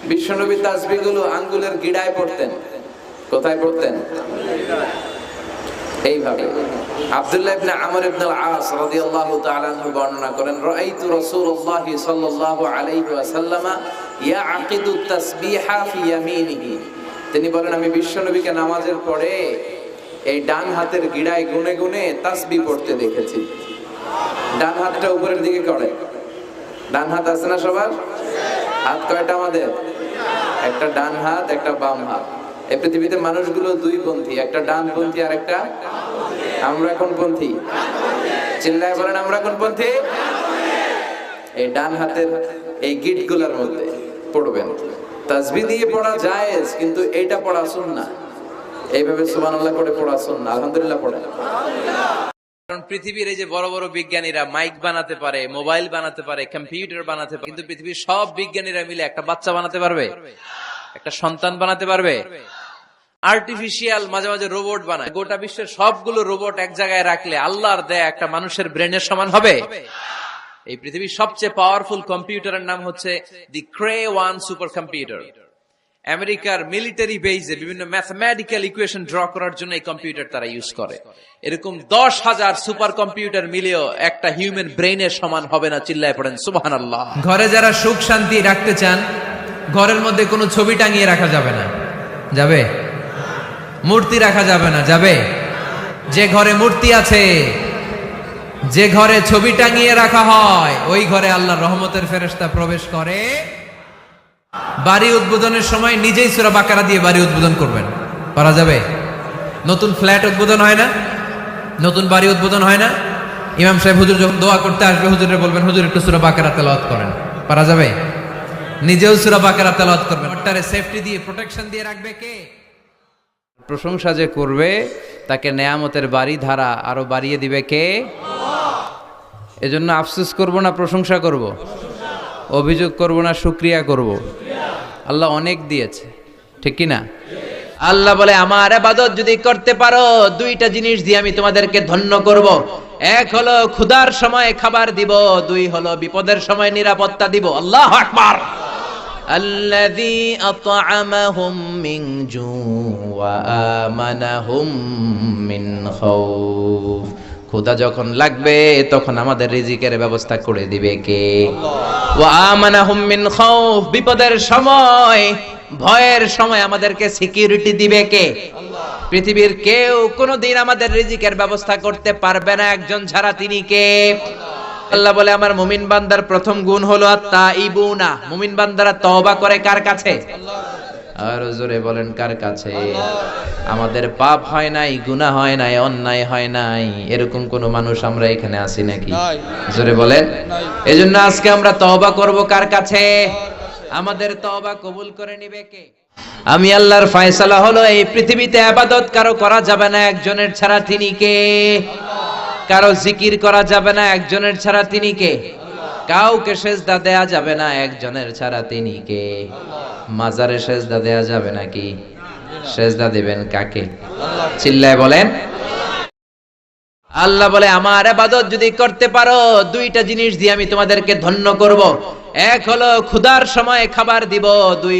বিশ্বনবী তাসবিহগুলো আঙ্গুলের গিড়ায় পড়তেন। কোথায় পড়তেন? এইভাবে। আব্দুল্লাহ ইবনে আমর ইবনে আল-আস রাদিয়াল্লাহু তাআলা আনহু বর্ণনা করেন, রাআইতু রাসূলুল্লাহ সাল্লাল্লাহু আলাইহি ওয়াসাল্লাম ইয়াকিদু তাসবিহা ফি ইয়ামিনিহি। তিনি বলেন, আমি বিশ্বনবীকে নামাজের পরে এই ডান হাতের গিড়ায় গুনে গুনে তাসবিহ পড়তে দেখেছি। ডান হাতটা উপরের দিকে করে। ডান হাত আছে না সবার? হাত কয়টা আমাদের? একটা ডান হাত, একটা বাম হাত। এই পৃথিবীতে মানুষগুলো দুই পন্থী, একটা ডান পন্থী আর একটা। আমরা কোন পন্থী? চিল্লায় বলেন, আমরা কোন পন্থী? এই ডান হাতের এই গিটগুলোর মধ্যে পড়বেন। তাসবিহ দিয়ে পড়া জায়েজ, কিন্তু এইটা পড়া সুন্নাহ। এইভাবে সুবহানাল্লাহ করে পড়া সুন্নাহ। আলহামদুলিল্লাহ পড়েন। কারণ পৃথিবীর এই যে বড় বড় বিজ্ঞানীরা মাইক বানাতে পারে, মোবাইল বানাতে পারে, কম্পিউটার বানাতে পারে, কিন্তু পৃথিবীর সব বিজ্ঞানীরা মিলে একটা বাচ্চা বানাতে পারবে? একটা সন্তান বানাতে পারবে? আর্টিফিশিয়াল মাঝে মাঝে রোবট বানায়। গোটা বিশ্বের সবগুলো রোবট এক জায়গায় রাখলে আল্লাহর দেয়া একটা মানুষের ব্রেনের সমান হবে? এই পৃথিবীর সবচেয়ে পাওয়ারফুল কম্পিউটারের নাম হচ্ছে দি ক্রে-1 সুপার কম্পিউটার। আমেরিকার মিলিটারি বেজে বিভিন্ন ম্যাথমেটিক্যাল ইকুয়েশন ড্র করার জন্য এই কম্পিউটার তারা ইউজ করে। এরকম 10,000 সুপার কম্পিউটার মিলেও একটা হিউম্যান ব্রেইনের সমান হবে না। চিল্লায় পড়েন সুবহানাল্লাহ। ঘরে যারা সুখ শান্তি রাখতে চান, ঘরের মধ্যে কোনো ছবি টাঙিয়ে রাখা যাবে না। যাবে? মূর্তি রাখা যাবে না। যাবে? যে ঘরে মূর্তি আছে, যে ঘরে ছবি টাঙিয়ে রাখা হয়, ওই ঘরে আল্লাহর রহমতের ফেরেশতা প্রবেশ করে। বাড়ি উদ্বোধনের সময় নিজেই সূরা বাকারা দিয়ে বাড়ি উদ্বোধন করবেন। পারা যাবে? নতুন ফ্ল্যাট উদ্বোধন হয় না? নতুন বাড়ি উদ্বোধন হয় না? ইমাম সাহেব হুজুর যখন দোয়া করতে আসবে, হুজুরে বলবেন, হুজুর একটু সূরা বাকারা তেলাওয়াত করেন। পারা যাবে? নিজেও সূরা বাকারা তেলাওয়াত করবেন। ওটারে সেফটি দিয়ে, প্রোটেকশন দিয়ে রাখবে কে? প্রশংসা যে করবে তাকে নেয়ামতের বাড়ি ধারা আরো বাড়িয়ে দিবে কে? এজন্য আফসোস করব না প্রশংসা করব? অভিযোগ করব না শুকরিয়া করব? আল্লাহ অনেক দিয়েছে, ঠিক কি না? আল্লাহ বলে, আমার ইবাদত যদি করতে পারো, দুইটা জিনিস দিয়ে আমি তোমাদেরকে ধন্য করব। এক হলো ক্ষুধার সময় খাবার দিব, দুই হলো বিপদের সময় নিরাপত্তা দিব। আল্লাহু আকবার। আল্লাযী আত'আমাহুম মিন জু' ওয়া আমানাহুম মিন খাউফ। ক্ষুধা যখন লাগবে তখন আমাদের রিজিকের ব্যবস্থা করে দিবে কে? ওয়া আমানাহুম মিন খাউফ। বিপদের সময়, ভয়ের সময় আমাদেরকে সিকিউরিটি দিবে কে? পৃথিবীর কেউ কোনোদিন আমাদের রিজিকের ব্যবস্থা করতে পারবে না একজন ছাড়া। তিনি কে? আল্লাহ বলে, আমার মুমিন বান্দার প্রথম গুণ হলো আত-তাইবুনা। মুমিন বান্দারা তওবা করে কার কাছে? আর জোরে বলেন, কার কাছে? আমাদের পাপ হয় নাই, গুনাহ হয় নাই, অন্যায় হয় নাই, এরকম কোন মানুষ আমরা এখানে আছি নাকি? জোরে বলেন। এজন্য আজকে আমরা তওবা করব কার কাছে? আমাদের তওবা কবুল করে নিবে কে? আমি আল্লাহর ফয়সালা হলো, এই পৃথিবীতে ইবাদত কারো করা যাবে না একজনের ছাড়া। তিনি কে? কারো জিকির করা যাবে না একজনের ছাড়া। তিনি কে? কাউকে সেজদা দেয়া যাবে না একজনের ছাড়া। তিনি কে? মাজারে সেজদা দেয়া যাবে নাকি? সেজদা দিবেন কাকে? চিল্লায় বলেন। আল্লাহ বলে, আমার ইবাদত যদি করতে পারো, দুইটা জিনিস দিয়ে আমি তোমাদেরকে ধন্য করব। এক হলো ক্ষুধার সময় খাবার দিব, দুই